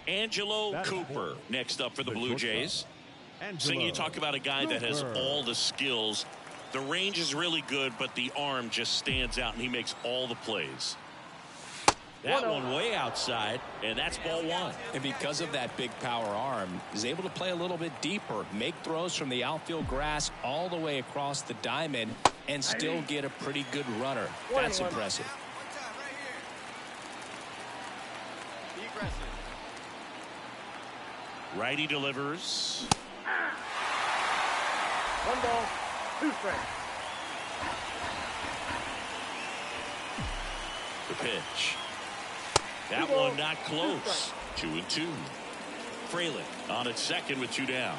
Angelo Cooper next up for the Blue Jays. So you talk about a guy that has all the skills. The range is really good, but the arm just stands out, and he makes all the plays. That one way outside, and that's ball one. And because of that big power arm, he's able to play a little bit deeper, make throws from the outfield grass all the way across the diamond, and still get a pretty good runner. That's impressive. Righty delivers. 1 ball, 2 strikes. The pitch. That one not close. 2-2. Fraley on at second with 2 down.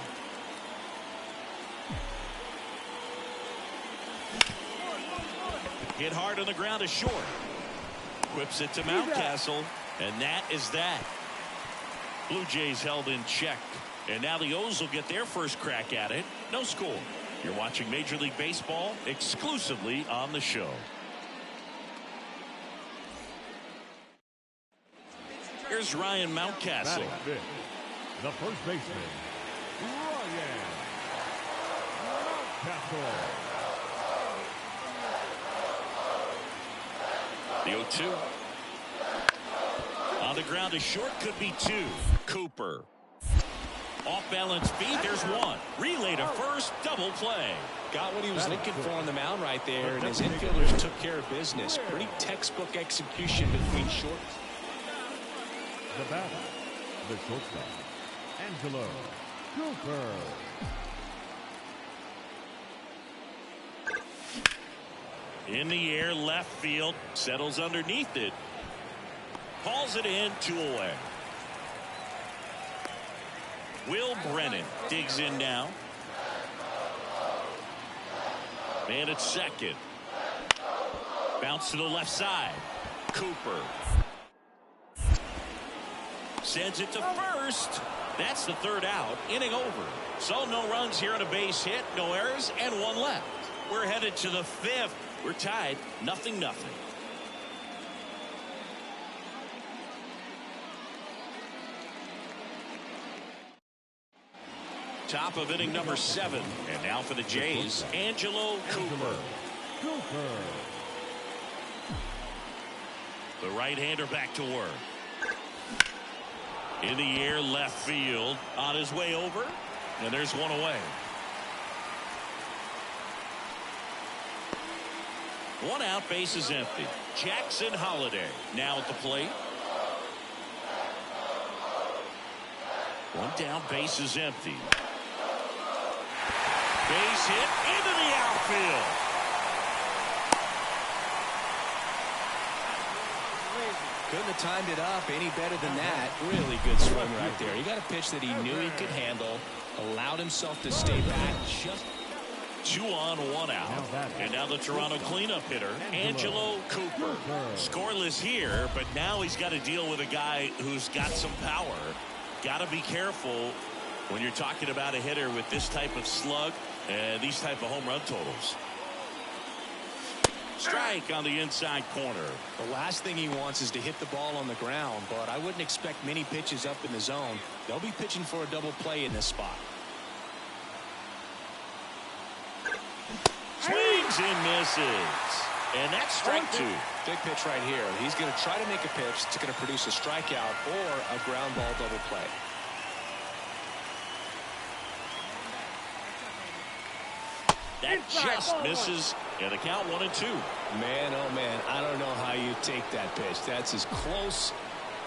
Hit hard on the ground is short. Whips it to Mountcastle, and that is that. Blue Jays held in check, and now the O's will get their first crack at it. No score. You're watching Major League Baseball exclusively on the show. Here's Ryan Mountcastle. The first baseman, Ryan Mountcastle. The 0-2. On the ground is short, could be 2. Cooper. Off balance feet, there's 1. Relay to first, double play. Got what he was looking for on the mound right there, and his infielders took care of business. Pretty textbook execution between shorts. The batter, the shortstop, Angelo Cooper. In the air, left field, settles underneath it. Hauls it in, 2 away. Will Brennan digs in now. Man at second. Bounce to the left side. Cooper. Sends it to first. That's the 3rd out. Inning over. So no runs here on a base hit. No errors and 1 left. We're headed to the 5th. We're tied 0-0. Top of inning number 7. And now for the Jays, Angelo Cooper. The right-hander back to work. In the air, left field. On his way over. And there's 1 away. 1 out, base is empty. Jackson Holliday now at the plate. 1 down, base is empty. Base hit into the outfield. Couldn't have timed it up any better than that. Really good swing right there. He got a pitch that he knew he could handle, allowed himself to stay back. Just 2 on, 1 out. And now the Toronto cleanup hitter, Angelo Cooper. Scoreless here, but now he's got to deal with a guy who's got some power. Got to be careful when you're talking about a hitter with this type of slug and these type of home run totals. Strike on the inside corner. The last thing he wants is to hit the ball on the ground, but I wouldn't expect many pitches up in the zone. They'll be pitching for a double play in this spot. Swings and misses. And that's strike 2. Big pitch right here. He's going to try to make a pitch that's going to produce a strikeout or a ground ball double play. That just misses, and the count 1-2. Man, oh man, I don't know how you take that pitch. That's as close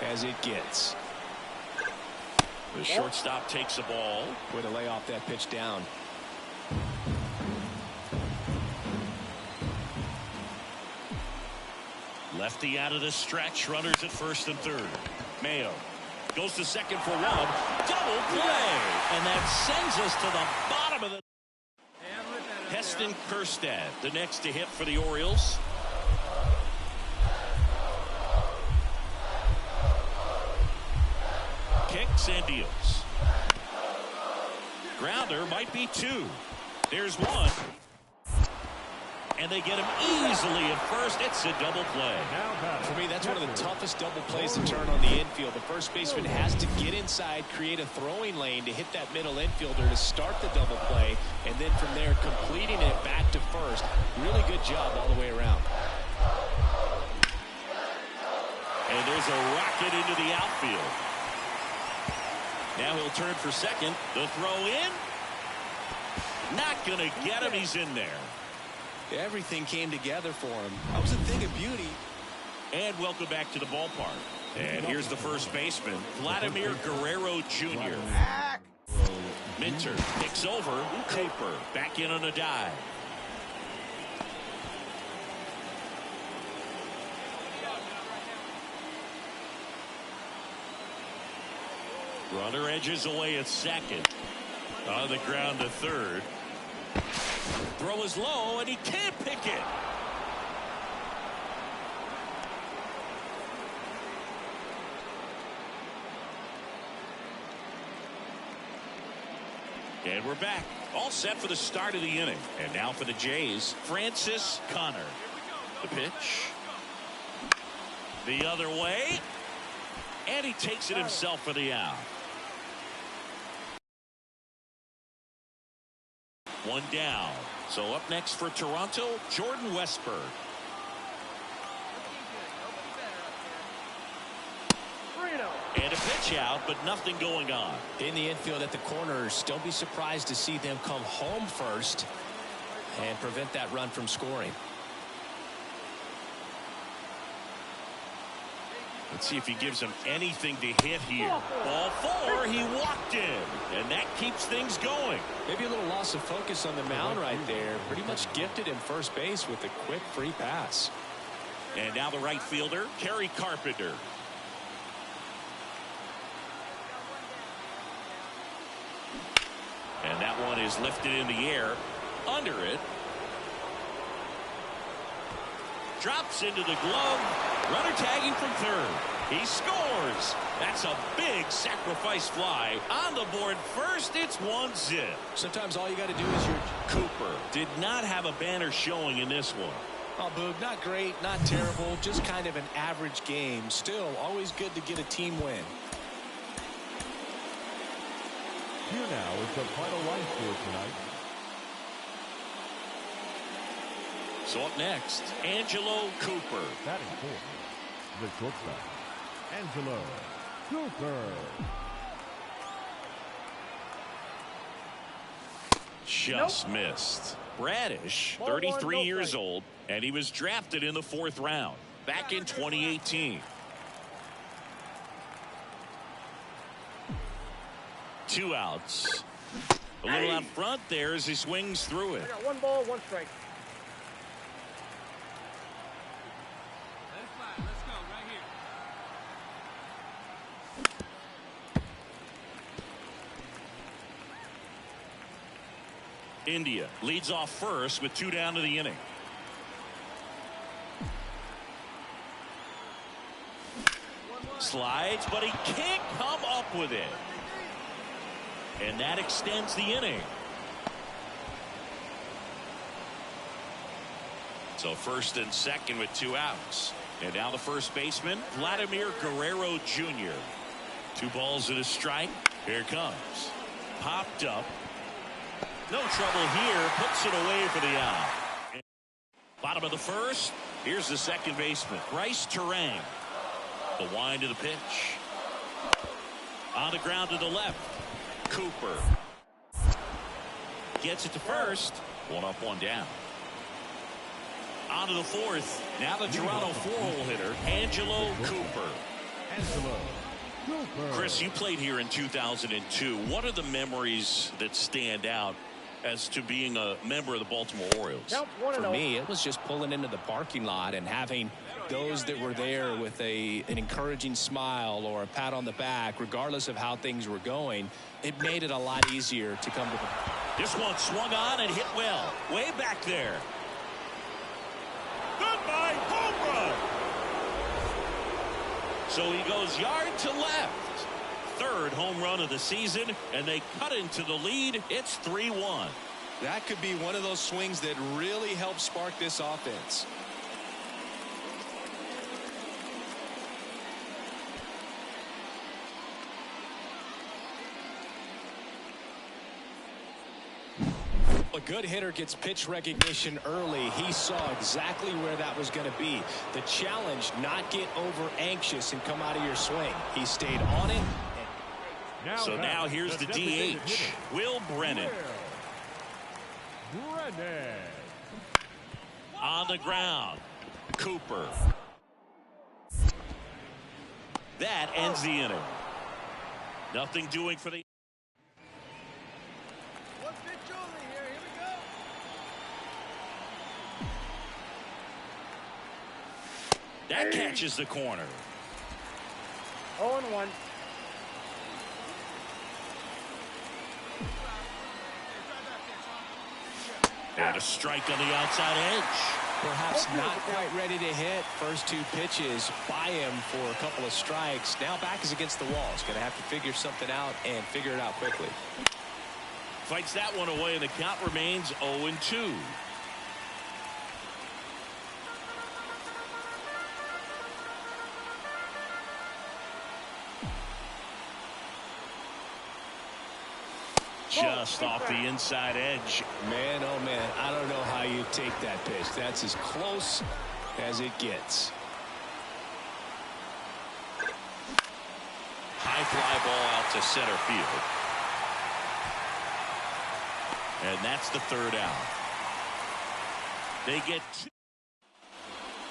as it gets. The shortstop takes the ball. Way to lay off that pitch down. Lefty out of the stretch. Runners at first and third. Mayo goes to second for one. Double play. And that sends us to the bottom of the... Heston Kjerstad, the next to hit for the Orioles. Kicks and deals. Grounder might be two. There's one. And they get him easily at first. It's a double play. For me, that's one of the toughest double plays to turn on the infield. The first baseman has to get inside, create a throwing lane to hit that middle infielder to start the double play, and then from there completing it back to first. Really good job all the way around. And there's a rocket into the outfield. Now he'll turn for second. The throw in. Not going to get him. He's in there. Everything came together for him. That was a thing of beauty. And welcome back to the ballpark. And here's the first baseman, Vladimir Guerrero Jr. Minter picks over. Cooper back in on a dive. Runner edges away at second. On the ground to third. Throw is low, and he can't pick it. And we're back. All set for the start of the inning. And now for the Jays, Francis Connor. The pitch. The other way. And he takes it himself for the out. One down. So up next for Toronto, Jordan Westburg. And a pitch out, but nothing going on. In the infield at the corners, don't be surprised to see them come home first and prevent that run from scoring. Let's see if he gives him anything to hit here. Ball four, he walked in, and that keeps things going. Maybe a little loss of focus on the mound right there. Pretty much gifted him first base with a quick free pass. And now the right fielder, Kerry Carpenter. And that one is lifted in the air. Under it. Drops into the glove. Runner tagging from third. He scores. That's a big sacrifice fly. On the board first, it's 1-0. Sometimes all you got to do is Cooper did not have a banner showing in this one. Oh, Boog, not great, not terrible, just kind of an average game. Still, always good to get a team win. Here now is the final line score tonight. So up next, Angelo Cooper. Batting fourth, the shortstop, Angelo Cooper. Just missed. Bradish, 33 years old, and he was drafted in the 4th round back in 2018. 2 outs. A little out front there as he swings through it. 1 ball, 1 strike. India leads off first with 2 down to the inning. Slides, but he can't come up with it. And that extends the inning. So first and second with 2 outs. And now the first baseman, Vladimir Guerrero Jr. 2 balls and a strike. Here it comes. Popped up. No trouble here. Puts it away for the out. Bottom of the first. Here's the second baseman, Bryce Terang. The wind of the pitch. On the ground to the left. Cooper. Gets it to first. One up, one down. On to the fourth. Now the Toronto four-hole hitter, Angelo Cooper. Chris, you played here in 2002. What are the memories that stand out as to being a member of the Baltimore Orioles? For me, it was just pulling into the parking lot and having those that were there with an encouraging smile or a pat on the back, regardless of how things were going. It made it a lot easier to come to the... This one swung on and hit well. Way back there. Goodbye, home run. So he goes yard to left. Third home run of the season, and they cut into the lead. It's 3-1. That could be one of those swings that really helps spark this offense. A good hitter gets pitch recognition early. He saw exactly where that was going to be. The challenge, not get over anxious and come out of your swing. He stayed on it. So now here's the DH, Will Brennan. On the ground, Cooper. That ends the inning. Nothing doing for the... That catches the corner. 0-1. And a strike on the outside edge. Perhaps not quite ready to hit. First two pitches by him for a couple of strikes. Now back is against the wall. He's going to have to figure something out and figure it out quickly. Fights that one away, and the count remains 0-2. Just off the inside edge. Man, oh man, I don't know how you take that pitch. That's as close as it gets. High fly ball out to center field. And that's the third out. They get two.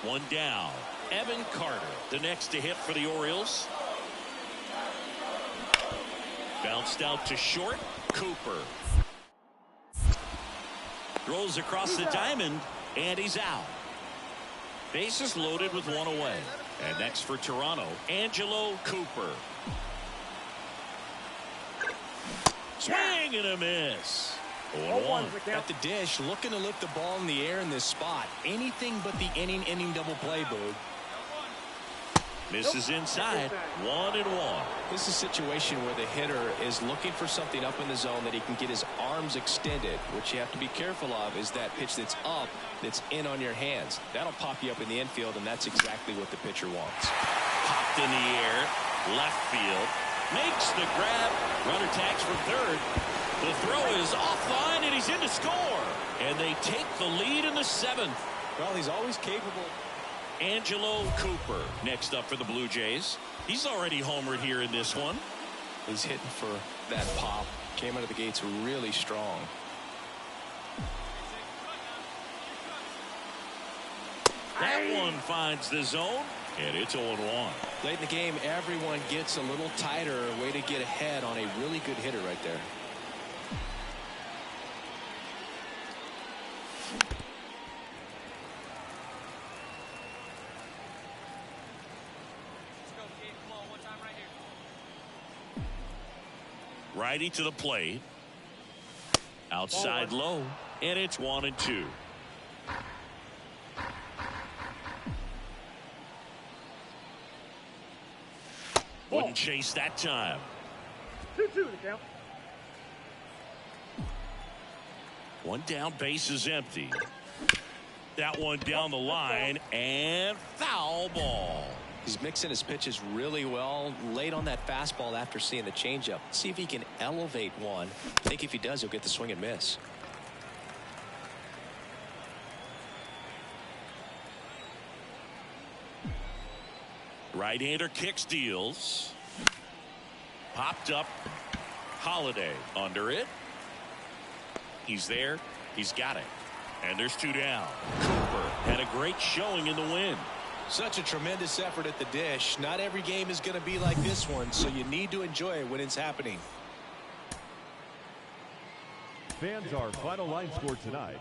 One down. Evan Carter, the next to hit for the Orioles. Bounced out to short. Cooper throws across the diamond, and he's out. Bases loaded with one away. And next for Toronto, Angelo Cooper. Swing and a miss. 0-1. At the dish, looking to lift the ball in the air in this spot. Anything but the inning double play, Boog. Misses inside. 1-1. This is a situation where the hitter is looking for something up in the zone that he can get his arms extended. What you have to be careful of is that pitch that's up, that's in on your hands. That'll pop you up in the infield, and that's exactly what the pitcher wants. Popped in the air. Left field. Makes the grab. Runner tags from third. The throw is offline, and he's in to score. And they take the lead in the seventh. Well, he's always capable. Angelo Cooper next up for the Blue Jays. He's already homered here in this one. He's hitting for that pop. Came out of the gates really strong. That one finds the zone, and it's 0-1. Late in the game, everyone gets a little tighter. A way to get ahead on a really good hitter right there. Righty to the plate. Outside low, and it's 1-2. Wouldn't chase that time. 2-2 the count. One down, base is empty. That one down the line, and foul ball. He's mixing his pitches really well. Late on that fastball after seeing the changeup. See if he can elevate one. I think if he does, he'll get the swing and miss. Right-hander kicks, deals. Popped up. Holiday under it. He's there. He's got it. And there's 2 down. Cooper had a great showing in the win. Such a tremendous effort at the dish. Not every game is going to be like this one, so you need to enjoy it when it's happening. Fans, our final line score tonight.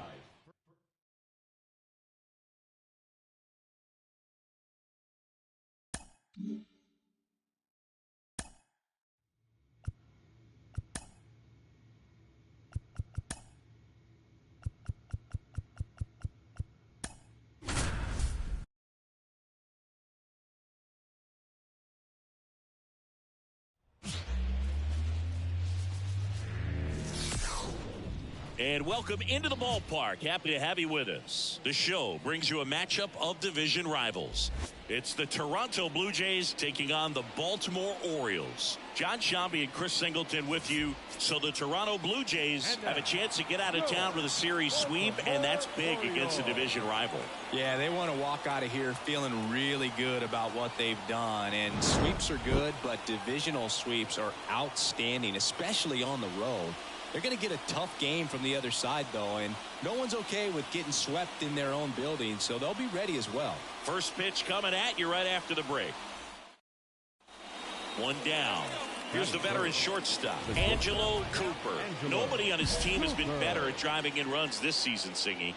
And welcome into the ballpark. Happy to have you with us. The show brings you a matchup of division rivals. It's the Toronto Blue Jays taking on the Baltimore Orioles. John Shambi and Chris Singleton with you. So the Toronto Blue Jays have a chance to get out of town with a series sweep, and that's big against a division rival. Yeah, they want to walk out of here feeling really good about what they've done. And sweeps are good, but divisional sweeps are outstanding, especially on the road. They're going to get a tough game from the other side, though, and no one's okay with getting swept in their own building, so they'll be ready as well. First pitch coming at you right after the break. 1 down. Here's the veteran shortstop, Angelo Cooper. Nobody on his team has been better at driving in runs this season, Singy.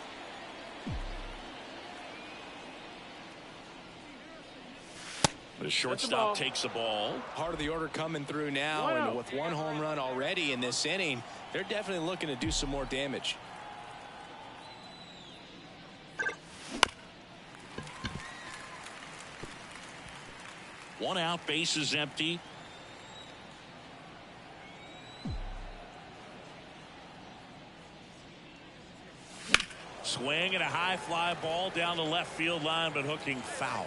The shortstop takes the ball. Part of the order coming through now, and with 1 home run already in this inning, they're definitely looking to do some more damage. One out, base is empty. Swing and a high fly ball down the left field line, but hooking foul.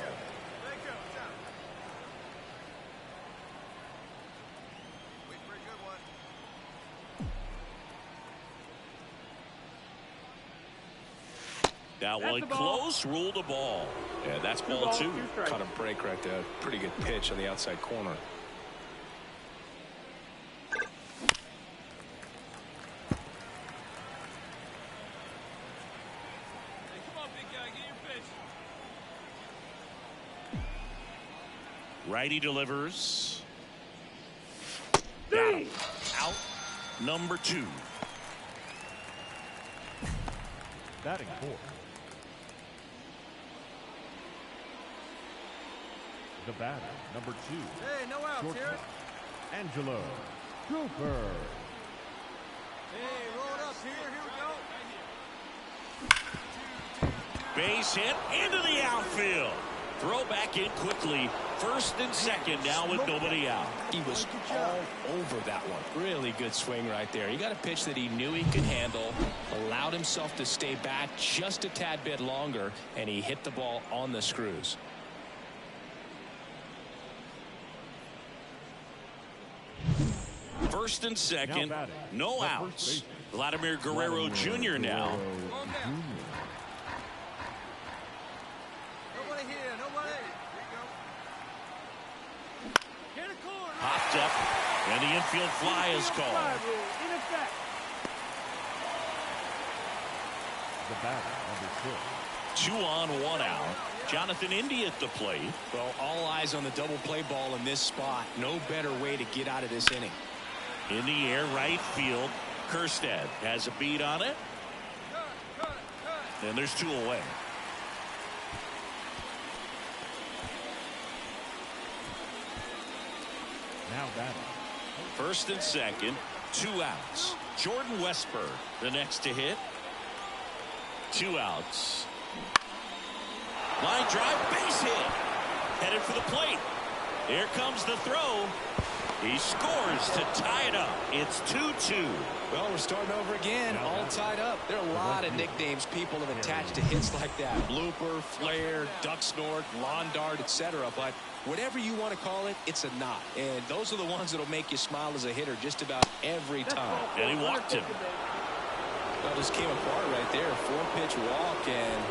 That one close, ruled a ball. Yeah, that's ball 2. Caught a break right there. Pretty good pitch on the outside corner. Righty delivers. Got him. Out number 2. Batting 4. The batter, number 2. Hey, no outs here. Angelo Cooper. Hey, roll it up here. Here we go. Base hit into the outfield. Throw back in quickly. First and second now with nobody out. He was all over that one. Really good swing right there. He got a pitch that he knew he could handle, allowed himself to stay back just a tad bit longer, and he hit the ball on the screws. First and second, no outs. Vladimir Guerrero Jr. now. Nobody here. Nobody. Here we go. Popped up, and the infield fly is called. In effect. The batter, number 6. 2 on, 1 out. Jonathan Indy at the plate. Well, all eyes on the double play ball in this spot. No better way to get out of this inning. In the air, right field. Kerstead has a beat on it. And there's 2 away. Now batting. First and second, 2 outs. Jordan Westburg, the next to hit. 2 outs. Line drive, base hit. Headed for the plate. Here comes the throw. He scores to tie it up. It's 2-2. Well, we're starting over again, all tied up. There are a lot of nicknames people have attached to hits like that. Blooper, flare, duck snort, lawn dart, etc. But whatever you want to call it, it's a knot. And those are the ones that'll make you smile as a hitter just about every time. And he walked him. Well, just came apart right there. 4-pitch walk, and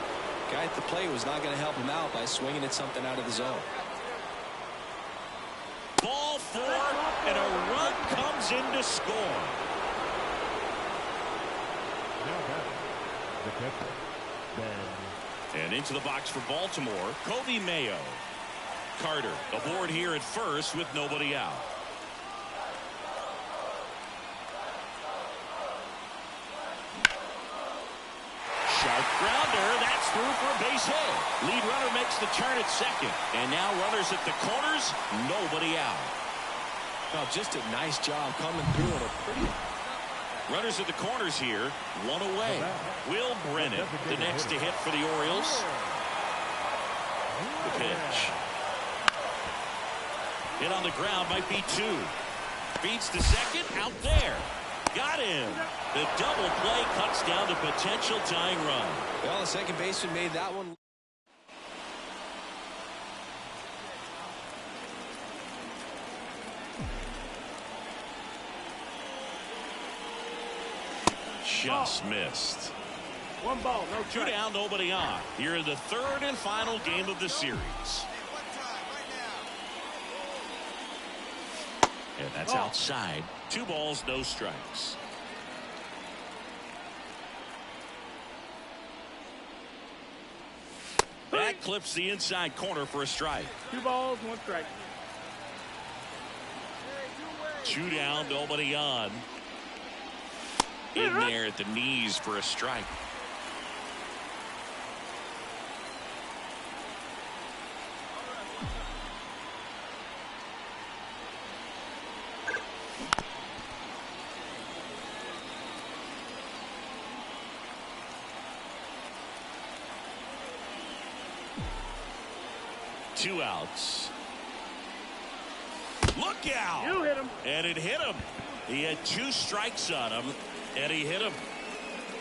guy at the plate was not going to help him out by swinging at something out of the zone. Ball 4, and a run comes in to score. The catcher, Ben. And into the box for Baltimore, Kobe Mayo. Carter aboard here at first with nobody out. Sharp grounder. That's through for a base hit. Lead runner makes the turn at second. And now runners at the corners. Nobody out. Well, just a nice job coming through on a pretty... Runners at the corners here. One away. Will Brennan, the next to hit for the Orioles. The pitch. Hit on the ground might be two. Beats the second. Out there. Got him. The double play cuts down the potential tying run. Well, the second baseman made that one. Just missed. One ball, no Two down, nobody on. Here in the third and final game of the series. And that's outside. 2 balls, no strikes. That clips the inside corner for a strike. 2 balls, 1 strike. 2 down, nobody on. In there at the knees for a strike. Two outs. Look out! You hit him. And it hit him. He had 2 strikes on him, and he hit him.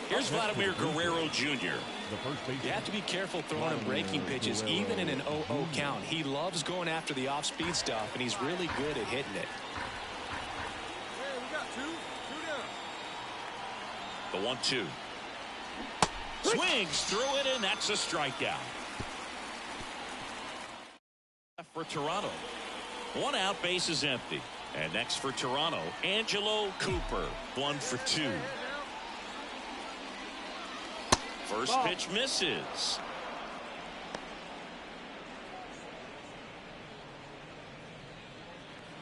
Here's Vladimir Guerrero Jr. You have to be careful throwing him breaking pitches, even in an 0-0 count. He loves going after the off-speed stuff, and he's really good at hitting it. Hey, we got 2 down. The 1-2. Swings through it, and that's a strikeout. For Toronto. 1 out, base is empty. And next for Toronto, Angelo Cooper. 1 for 2. First pitch misses.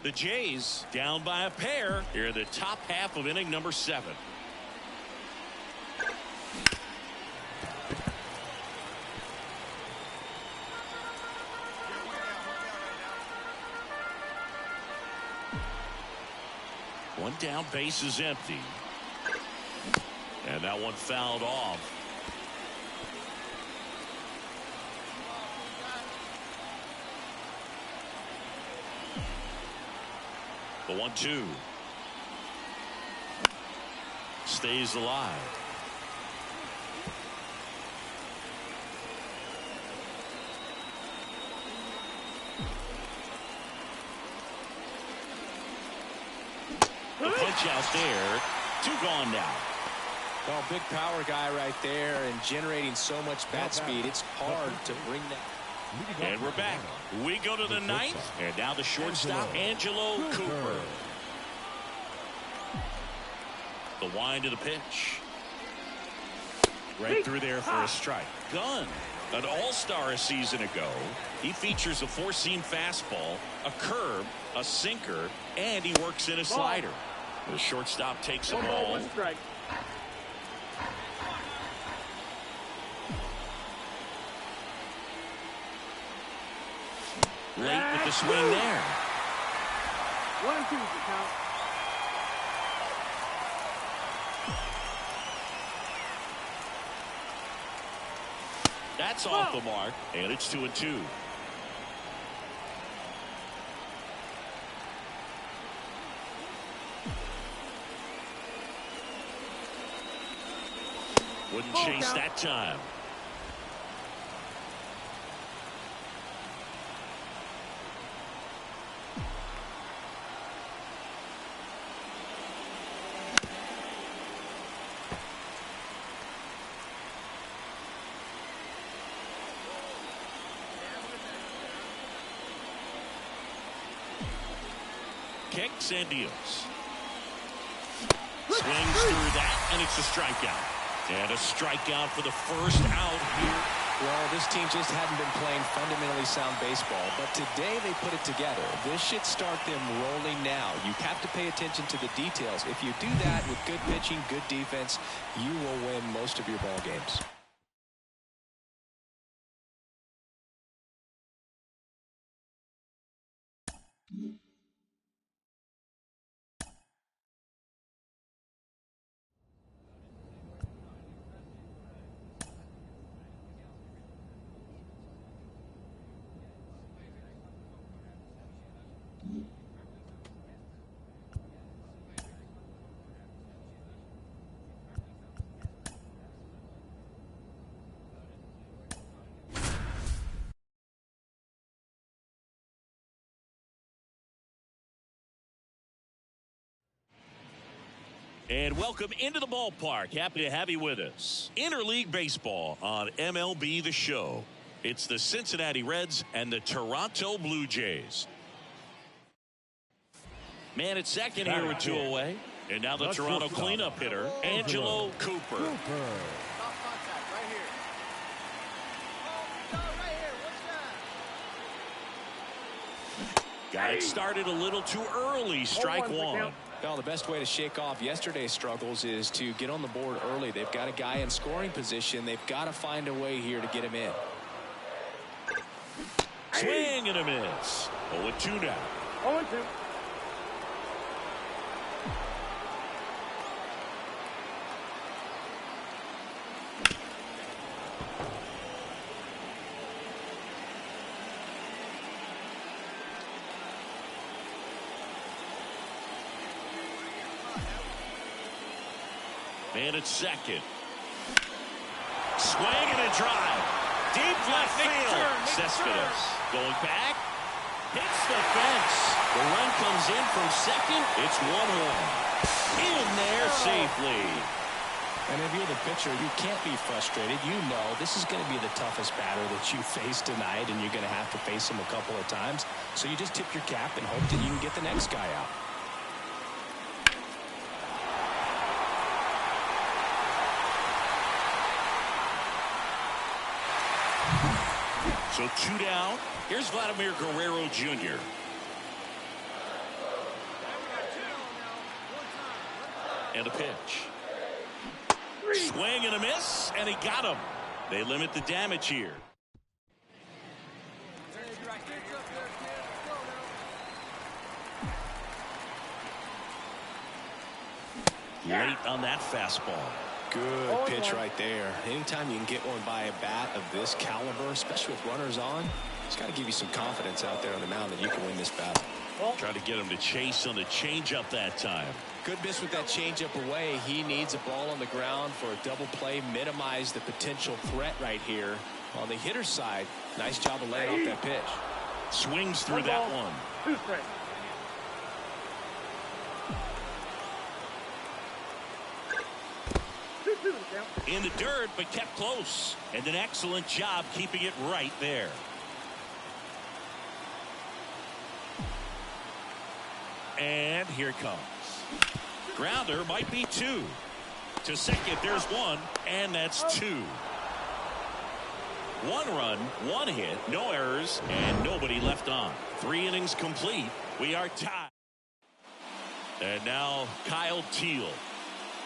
The Jays down by a pair here in the top half of inning number 7. One down, base is empty. And that one fouled off. The 1-2. Stays alive. The punch out there. 2 gone now. Well, big power guy right there and generating so much bat speed. It's hard to bring that. And we're back. We go to the 9th. And now the shortstop, Angelo Cooper. The wind of the pitch. Right through there for a strike. Gunn, an all-star a season ago. He features a 4-seam fastball, a curve, a sinker, and he works in a slider. The shortstop takes a ball. 1 strike. Late with the swing there. 1 and 2 is the count. That's off the mark, and it's 2-2. Wouldn't chase that time. Kicks and deals. Swings through that, and it's a strikeout. And a strikeout for the first out here. Well, this team just hadn't been playing fundamentally sound baseball, but today they put it together. This should start them rolling now. You have to pay attention to the details. If you do that with good pitching, good defense, you will win most of your ball games. And welcome into the ballpark. Happy to have you with us. Interleague Baseball on MLB The Show. It's the Cincinnati Reds and the Toronto Blue Jays. Man at second here with 2 away. And now the Toronto cleanup hitter, Angelo Cooper. Stop contact right here. Oh, right here. What's that? Got it started a little too early. Strike one. Well, the best way to shake off yesterday's struggles is to get on the board early. They've got a guy in scoring position. They've got to find a way here to get him in. Swing and a miss. 0-2 now. 0-2. Man at second. Swing and a drive. Deep left field. Cespedes going back. Hits the fence. The run comes in from second. It's 1-1. In there safely. And if you're the pitcher, you can't be frustrated. You know this is going to be the toughest batter that you face tonight, and you're going to have to face him a couple of times. So you just tip your cap and hope that you can get the next guy out. So 2 down. Here's Vladimir Guerrero Jr. And a pitch. Swing and a miss, and he got him. They limit the damage here. Late on that fastball. Good pitch right there. Anytime you can get one by a bat of this caliber, especially with runners on, it's got to give you some confidence out there on the mound that you can win this battle. Try to get him to chase on the changeup that time. Good miss with that changeup away. He needs a ball on the ground for a double play. Minimize the potential threat right here. On the hitter's side, nice job of laying off that pitch. Swings through that one. 2 strikes. In the dirt, but kept close. And an excellent job keeping it right there. And here it comes. Grounder might be 2. To second, there's 1, and that's 2. 1 run, 1 hit, no errors, and nobody left on. 3 innings complete. We are tied. And now Kyle Teal.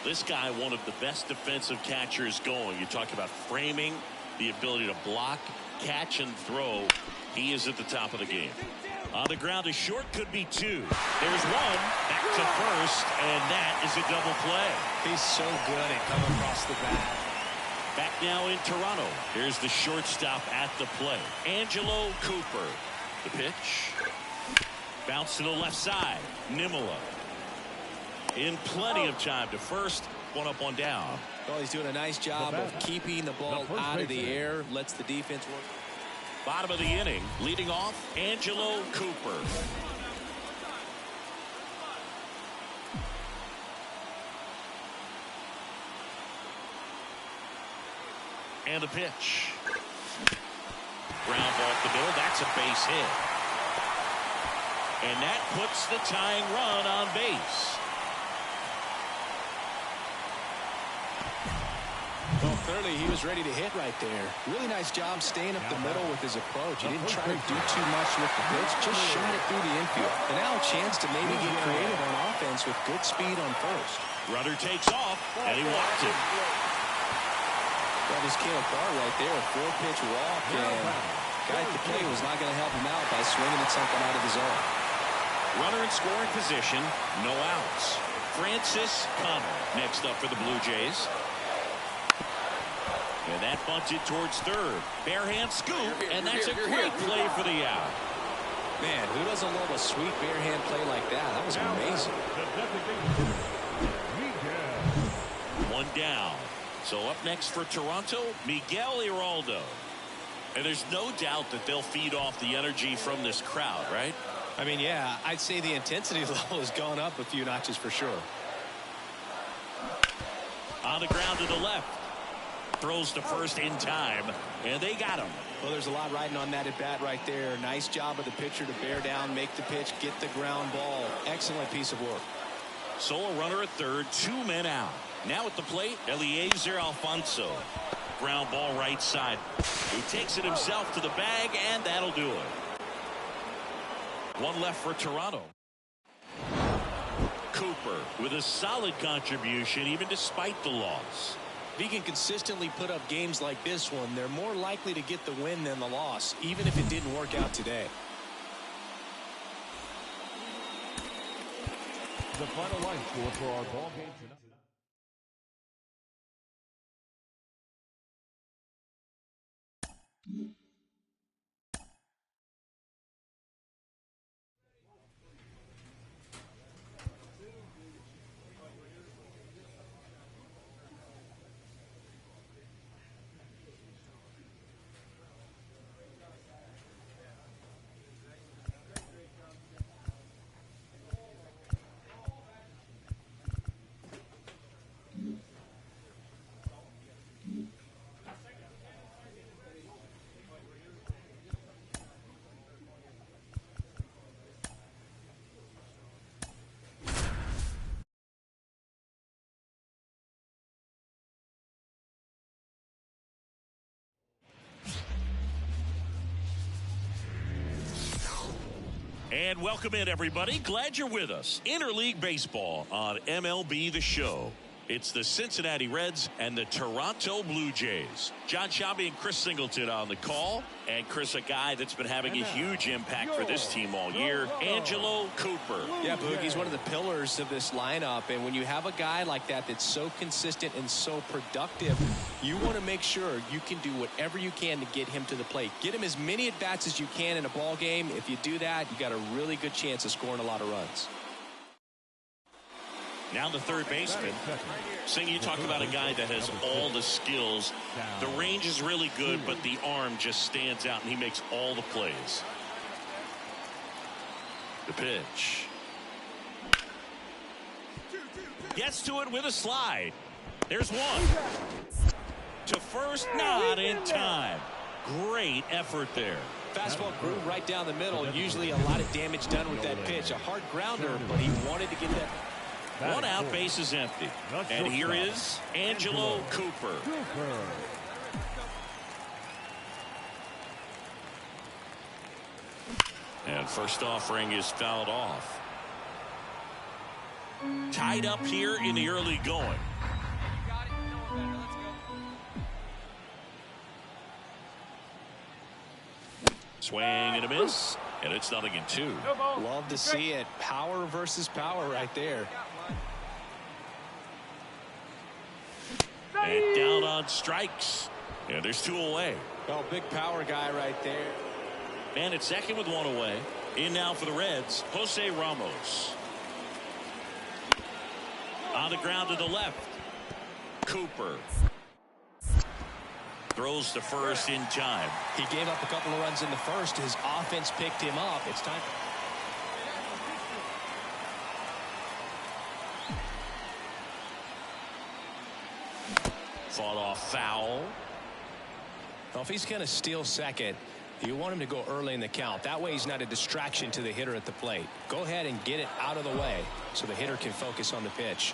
This guy, one of the best defensive catchers going. You talk about framing, the ability to block, catch, and throw. He is at the top of the game. On the ground, a short could be 2. There's 1. Back to first, and that is a double play. He's so good at coming across the bat. Back now in Toronto. Here's the shortstop at the play. Angelo Cooper. The pitch. Bounce to the left side. Nimula. In plenty of time to first. 1 up, 1 down. Well, he's doing a nice job of keeping the ball out of the air. Lets the defense work. Bottom of the inning. Leading off, Angelo Cooper. And the pitch. Ground ball up the middle. That's a base hit. And that puts the tying run on base. Well, clearly he was ready to hit right there. Really nice job staying up the middle with his approach. He didn't try to do too much with the pitch, just shot it through the infield. And now a chance to maybe get creative on offense with good speed on first. Runner takes off, and he walked it. That just came apart right there. A 4-pitch walk, and guy at the plate was not going to help him out by swinging at something out of his zone. Runner in scoring position, no outs. Francis Connor next up for the Blue Jays. And that bunted towards third. Bare hand scoop, and that's a great play for the out. Man, who doesn't love a sweet bare hand play like that? That was amazing. One down. So up next for Toronto, Miguel Iraldo. And there's no doubt that they'll feed off the energy from this crowd, right? I mean, yeah, I'd say the intensity level has gone up a few notches for sure. On the ground to the left. Throws to first in time, and they got him. Well, there's a lot riding on that at bat right there. Nice job of the pitcher to bear down, make the pitch, get the ground ball. Excellent piece of work. So a runner at third, 2 men out. Now at the plate, Eliezer Alfonso. Ground ball right side. He takes it himself to the bag, and that'll do it. One left for Toronto. Cooper with a solid contribution, even despite the loss. If he can consistently put up games like this one, they're more likely to get the win than the loss, even if it didn't work out today. The final line score for our ball game tonight. And welcome in, everybody. Glad you're with us. Interleague Baseball on MLB The Show. It's the Cincinnati Reds and the Toronto Blue Jays. John Sciambi and Chris Singleton on the call. And Chris, a guy that's been having a huge impact for this team all year, Angelo Cooper. Yeah, Boog, he's one of the pillars of this lineup. And when you have a guy like that that's so consistent and so productive, you want to make sure you can do whatever you can to get him to the plate. Get him as many at-bats as you can in a ball game. If you do that, you got a really good chance of scoring a lot of runs. Now the third baseman. Sing, you talk about a guy that has all the skills. The range is really good, but the arm just stands out, and he makes all the plays. The pitch. Gets to it with a slide. There's one. To first, not in time. Great effort there. Fastball grew right down the middle. Usually a lot of damage done with that pitch. A hard grounder, but he wanted to get that. One out, base is empty. And here is Angelo Cooper. And first offering is fouled off. Tied up here in the early going. Swing and a miss. And it's 0-2. Love to see it. Power versus power right there. And down on strikes. And there's 2 away. Oh, big power guy right there. Man at second with 1 away. In now for the Reds, Jose Ramos. On the ground to the left. Cooper. Throws to first in time. He gave up a couple of runs in the first. His offense picked him up. It's time. Fought off foul. Well, if he's going to steal second, you want him to go early in the count. That way he's not a distraction to the hitter at the plate. Go ahead and get it out of the way so the hitter can focus on the pitch.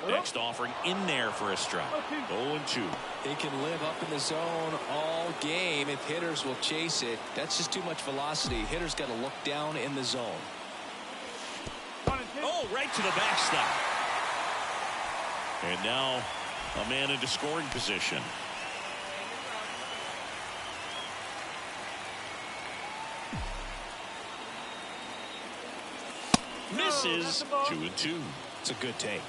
Next offering in there for a strike. 0-2. He can live up in the zone all game if hitters will chase it. That's just too much velocity. Hitters got to look down in the zone. Oh, right to the backstop. And now a man into scoring position. Misses. 2-2. It's a good take.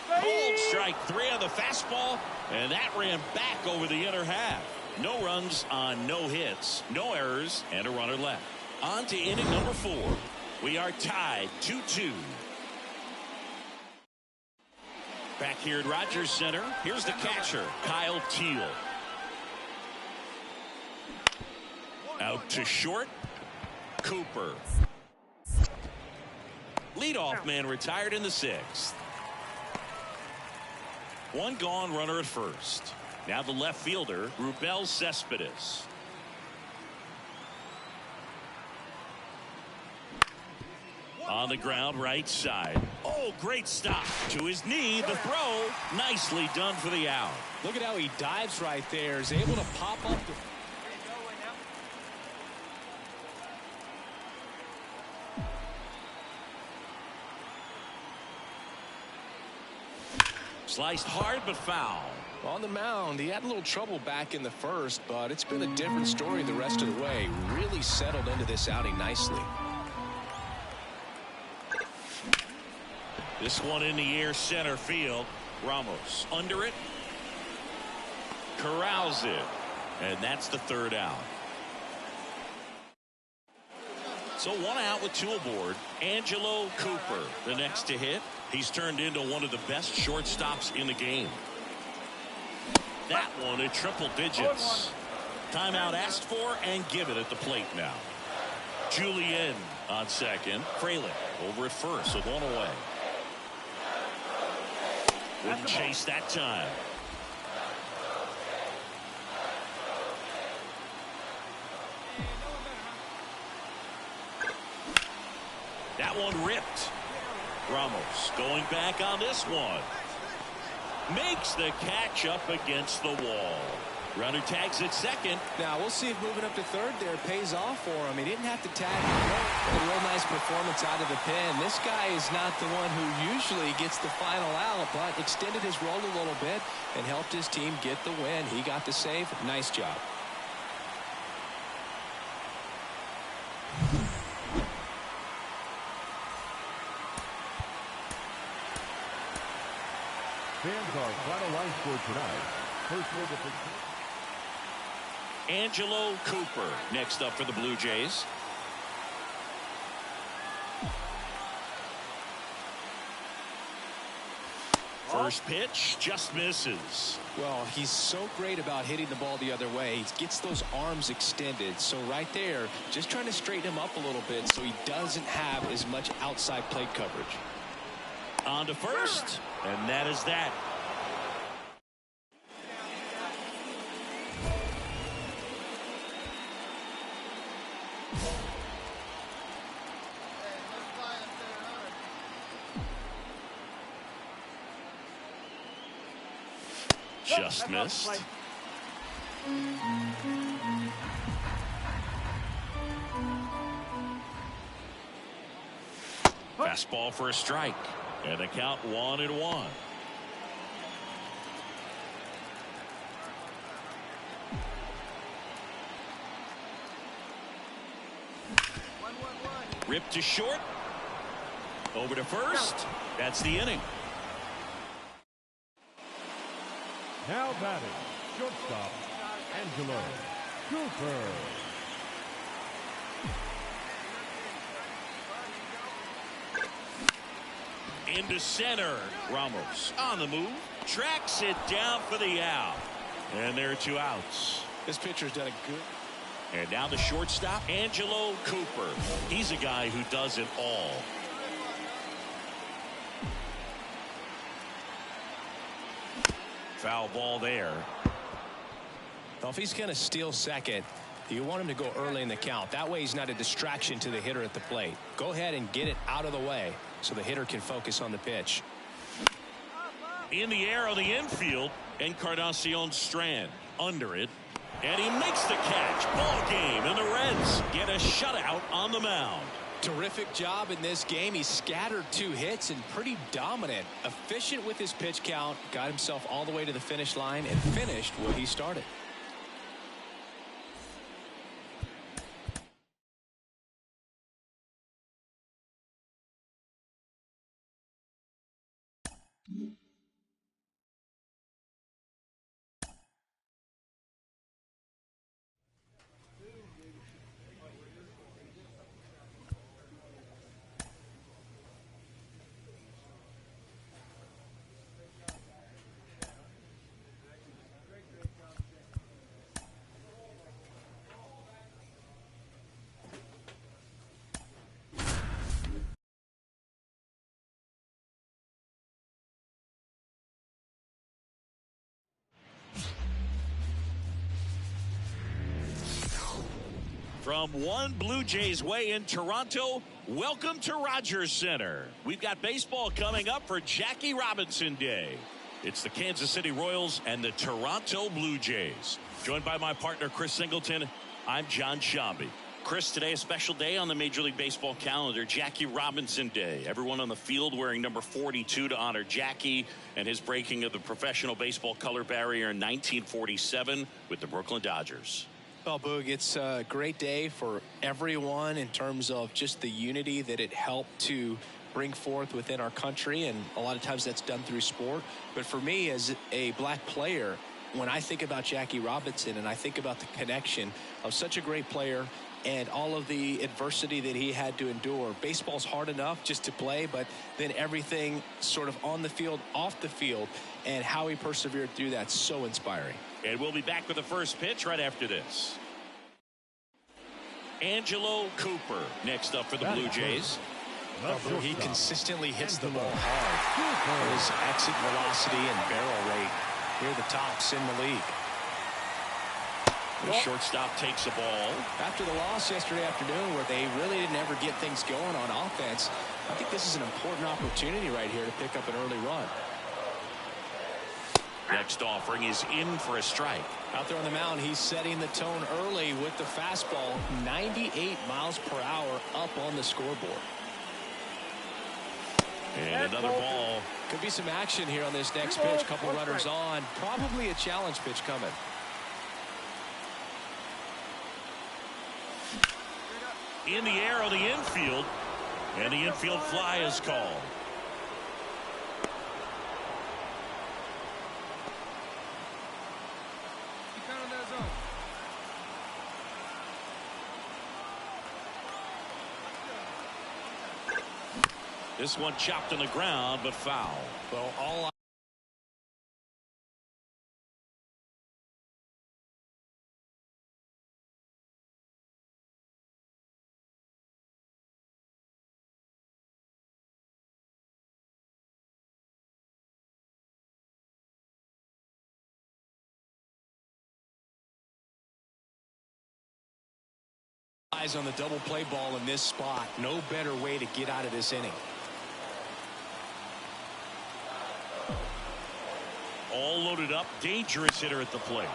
Bold strike 3 on the fastball, and that ran back over the inner half. No runs on no hits, no errors, and a runner left. On to inning number 4. We are tied 2-2. Back here at Rogers Center, here's the catcher, Kyle Teal. Out to short, Cooper. Leadoff man retired in the 6th. One gone, runner at first. Now the left fielder, Rubel Cespedes. On the ground, right side. Oh, great stop. To his knee, the throw. Nicely done for the out. Look at how he dives right there. Is able to pop up the... Sliced hard but foul. On the mound, he had a little trouble back in the first, but it's been a different story the rest of the way. Really settled into this outing nicely. This one in the air, center field. Ramos under it. Corrals it. And that's the 3rd out. So 1 out with 2 aboard. Angelo Cooper, the next to hit. He's turned into one of the best shortstops in the game. That one at triple digits. Timeout asked for and given at the plate now. Julien on second. Frelick over at first with 1 away. Wouldn't chase that time. That one ripped. Ramos going back on this one. Makes the catch up against the wall. Runner tags at second. Now we'll see if moving up to third there pays off for him. He didn't have to tag him. A real nice performance out of the pen. This guy is not the one who usually gets the final out, but extended his role a little bit and helped his team get the win. He got the save. Nice job. Fans are final line score tonight. First over for Angelo Cooper next up for the Blue Jays. First pitch just misses. Well, he's so great about hitting the ball the other way. He gets those arms extended. So right there, just trying to straighten him up a little bit so he doesn't have as much outside plate coverage. On to first, and that is that. Just missed. Fastball for a strike. And the count 1-1. Ripped to short. Over to first. That's the inning. now batting, shortstop, Angelo Cooper. Into center. Ramos on the move. Tracks it down for the out. And there are two outs. This pitcher's done a good. And now the shortstop, Angelo Cooper. He's a guy who does it all. Foul ball there. Well, if he's going to steal second, You want him to go early in the count. That way he's not a distraction to the hitter at the plate. Go ahead and get it out of the way so the hitter can focus on the pitch. In the air on the infield, Encarnacion Strand under it, and he makes the catch. Ball game, and the Reds get a shutout on the mound. Terrific job in this game. He scattered 2 hits and pretty dominant. Efficient with his pitch count. Got himself all the way to the finish line and finished what he started. From one Blue Jays way in Toronto, welcome to Rogers Center. We've got baseball coming up for Jackie Robinson Day. It's the Kansas City Royals and the Toronto Blue Jays. Joined by my partner, Chris Singleton, I'm John Shambi. Chris, today a special day on the Major League Baseball calendar, Jackie Robinson Day. Everyone on the field wearing number 42 to honor Jackie and his breaking of the professional baseball color barrier in 1947 with the Brooklyn Dodgers. Well, Boog, it's a great day for everyone in terms of just the unity that it helped to bring forth within our country, and a lot of times that's done through sport. But for me, as a black player, when I think about Jackie Robinson and I think about the connection of such a great player and all of the adversity that he had to endure, baseball's hard enough just to play, but then everything sort of on the field, off the field, and how he persevered through that, so inspiring. And we'll be back with the first pitch right after this. Angelo Cooper next up for the Blue Jays. He consistently hits the ball hard. His exit velocity and barrel rate near the tops in the league. The shortstop takes the ball. After the loss yesterday afternoon where they really didn't ever get things going on offense, I think this is an important opportunity right here to pick up an early run. Next offering is in for a strike. Out there on the mound, he's setting the tone early with the fastball, 98 miles per hour up on the scoreboard. And another ball. Could be some action here on this next pitch. Couple runners on. Probably a challenge pitch coming. In the air on the infield, and the infield fly is called. This one chopped on the ground, but foul. Well, all eyes on the double play ball in this spot. No better way to get out of this inning. All loaded up, dangerous hitter at the plate.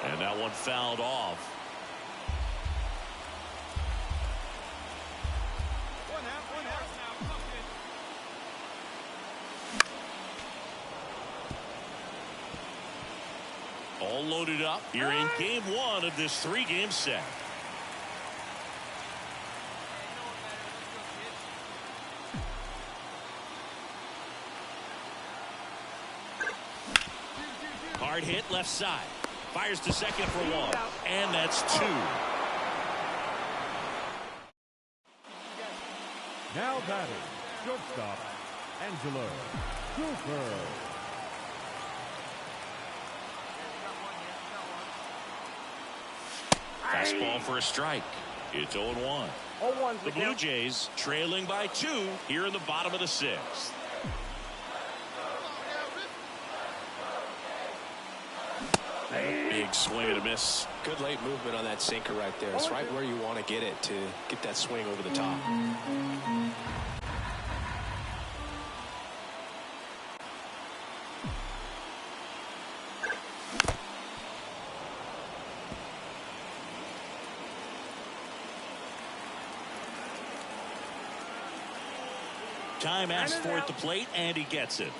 And that one fouled off. All loaded up here in game one of this 3-game set. Hard hit left side. Fires to second for one. And that's 2. Now batting, shortstop, Angelo Cooper. Fastball for a strike. It's 0-1. The Blue Jays trailing by 2 here in the bottom of the 6th. Big swing and a miss. Good late movement on that sinker right there. It's right where you want to get it to get that swing over the top. Time asked for at the plate, and he gets it.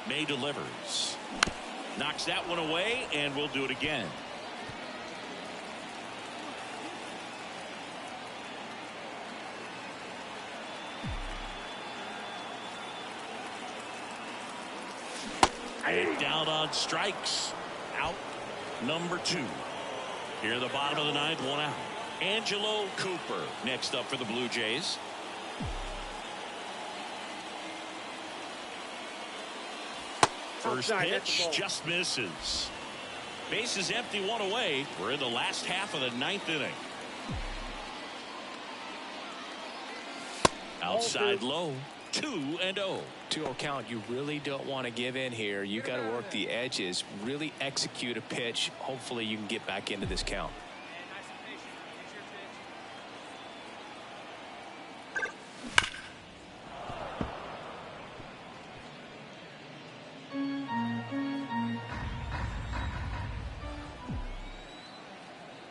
May delivers. Knocks that one away, and we'll do it again. And down on strikes. Out number 2. Here in the bottom of the 9th, 1 out. Angelo Cooper next up for the Blue Jays. First pitch just misses. Bases empty, 1 away. We're in the last half of the 9th inning. Outside low. 2-0. 2-0 count. You really don't want to give in here. You got to work the edges, really execute a pitch. Hopefully you can get back into this count.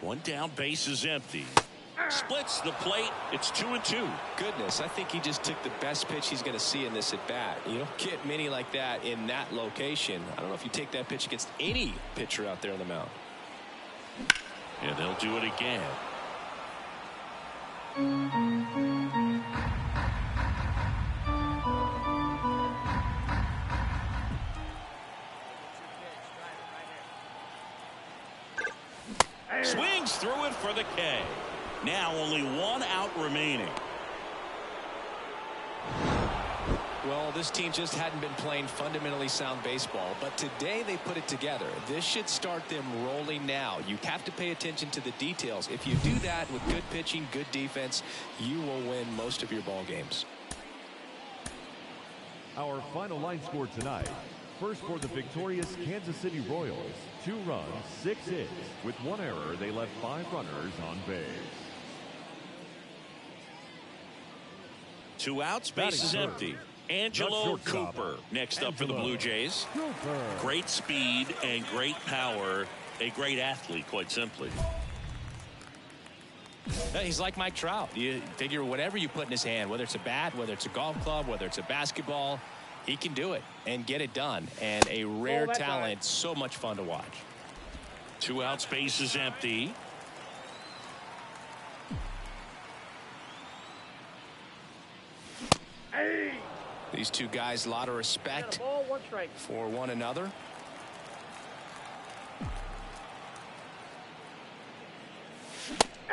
One down, base is empty. Splits the plate. It's 2-2. Goodness, I think he just took the best pitch he's going to see in this at bat. You don't get many like that in that location. I don't know if you take that pitch against any pitcher out there on the mound. And they'll do it again. Swings through it for the K. Now only 1 out remaining. Well, this team just hadn't been playing fundamentally sound baseball, but today they put it together. This should start them rolling now. You have to pay attention to the details. If you do that with good pitching, good defense, you will win most of your ball games. Our final line score tonight. First for the victorious Kansas City Royals, 2 runs, 6 hits. With 1 error, they left 5 runners on base. 2 outs, base is empty. Angelo Cooper next up for the Blue Jays. Great speed and great power. A great athlete, quite simply. He's like Mike Trout. You figure whatever you put in his hand, whether it's a bat, whether it's a golf club, whether it's a basketball, he can do it and get it done. And a rare talent, so much fun to watch. 2 outs, base is empty. These two guys, a lot of respect for one another.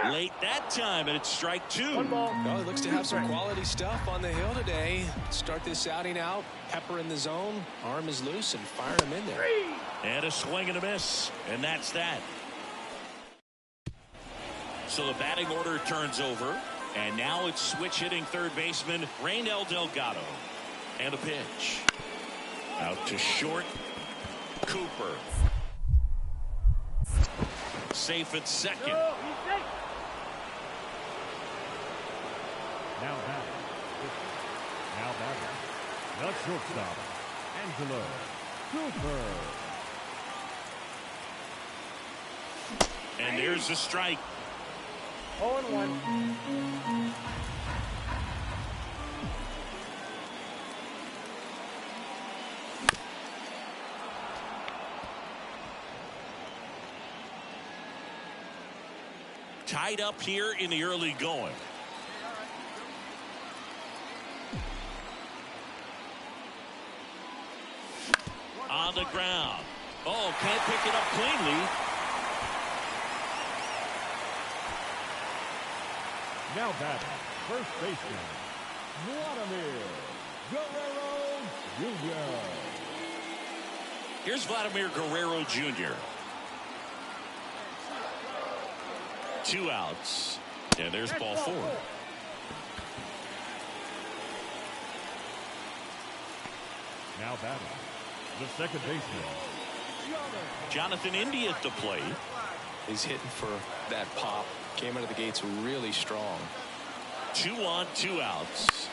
Late that time, and it's strike 2. Well, he looks to have some quality stuff on the hill today. Start this outing out, pepper in the zone, arm is loose, and fire him in there. And a swing and a miss, and that's that. So the batting order turns over, and now it's switch hitting third baseman Raynel Delgado. And a pitch. Out to short. Cooper. Safe at second. Now batting. The shortstop, Angelo Cooper. And there's the strike. 0-1. Tied up here in the early going. On the ground. Oh, can't pick it up cleanly. Now batting, first baseman, Vladimir Guerrero Jr. Here's Vladimir Guerrero Jr. 2 outs. And there's ball 4. Now batting, the second baseman, Jonathan India at the plate. He's hitting for that pop. Came out of the gates really strong. 2 on, 2 outs.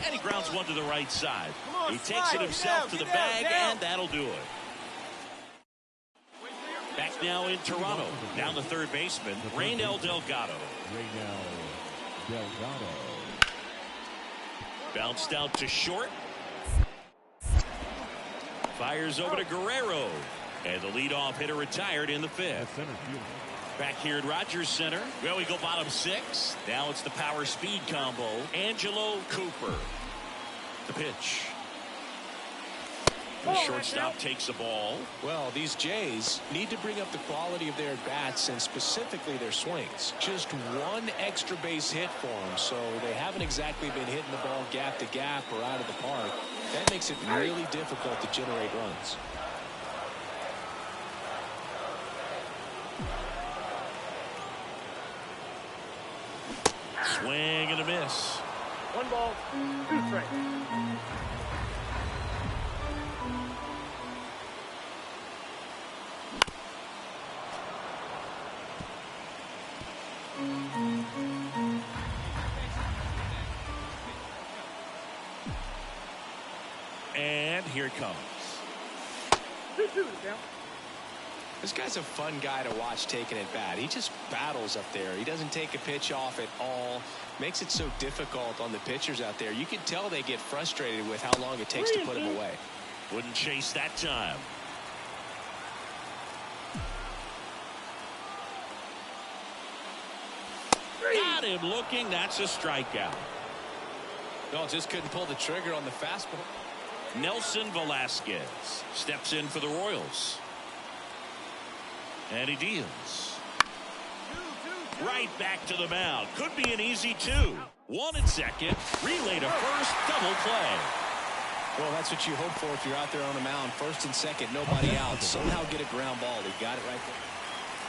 And he grounds one to the right side. He takes it himself to the bag, and that'll do it. Back now in Toronto. Down the third baseman, Raynel Delgado. Bounced out to short. Fires over to Guerrero. And the leadoff hitter retired in the 5th. Back here at Rogers Center. Well, we go bottom 6. Now it's the power speed combo. Angelo Cooper. The pitch. The shortstop takes the ball. Well, these Jays need to bring up the quality of their bats and specifically their swings. Just one extra base hit for them, so they haven't exactly been hitting the ball gap to gap or out of the park. That makes it really difficult to generate runs. Swing and a miss. 1 ball, 2 strikes. And here it comes. 2-2 to count. This guy's a fun guy to watch taking at bat. He just battles up there. He doesn't take a pitch off at all. Makes it so difficult on the pitchers out there. You can tell they get frustrated with how long it takes to put him away. Wouldn't chase that time. Got him looking. That's a strikeout. No, just couldn't pull the trigger on the fastball. Nelson Velasquez steps in for the Royals. And he deals. Right back to the mound. Could be an easy 2. 1 at second. Relay to first. Double play. Well, that's what you hope for if you're out there on the mound. First and second, nobody out. Somehow get a ground ball. He got it right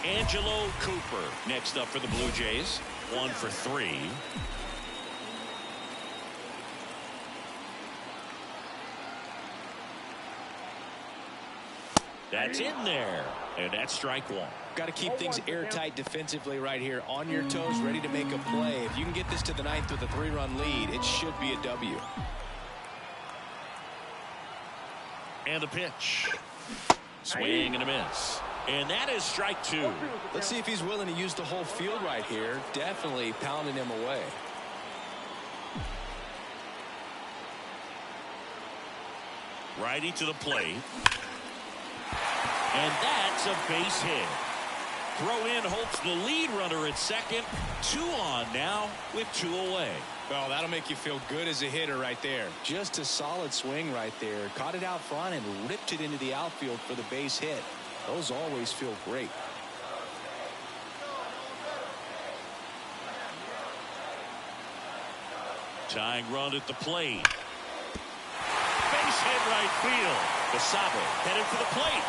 there. Angelo Cooper next up for the Blue Jays. 1 for 3. That's in there. And that's strike 1. Got to keep things airtight defensively right here. On your toes, ready to make a play. If you can get this to the 9th with a 3-run lead, it should be a W. And the pitch. Swing and a miss. And that is strike 2. Let's see if he's willing to use the whole field right here. Definitely pounding him away. Righty to the plate. And that's a base hit. Throw in hopes the lead runner at second. 2 on now with 2 away. Well, that'll make you feel good as a hitter right there. Just a solid swing right there. Caught it out front and ripped it into the outfield for the base hit. Those always feel great. Tying run at the plate. Base hit right field. Basabo headed for the plate.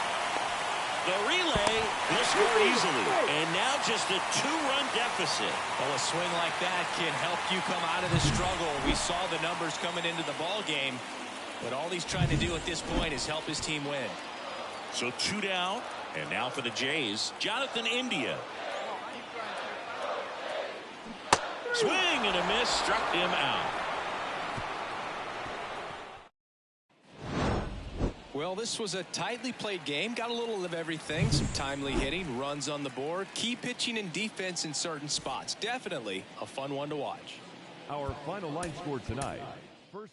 The relay will score easily. And now just a 2-run deficit. Well, a swing like that can help you come out of the struggle. We saw the numbers coming into the ball game, but all he's trying to do at this point is help his team win. So 2 down, and now for the Jays, Jonathan India. Swing and a miss, struck him out. Well, this was a tightly played game. Got a little of everything. Some timely hitting, runs on the board, key pitching and defense in certain spots. Definitely a fun one to watch. Our final line score tonight. First.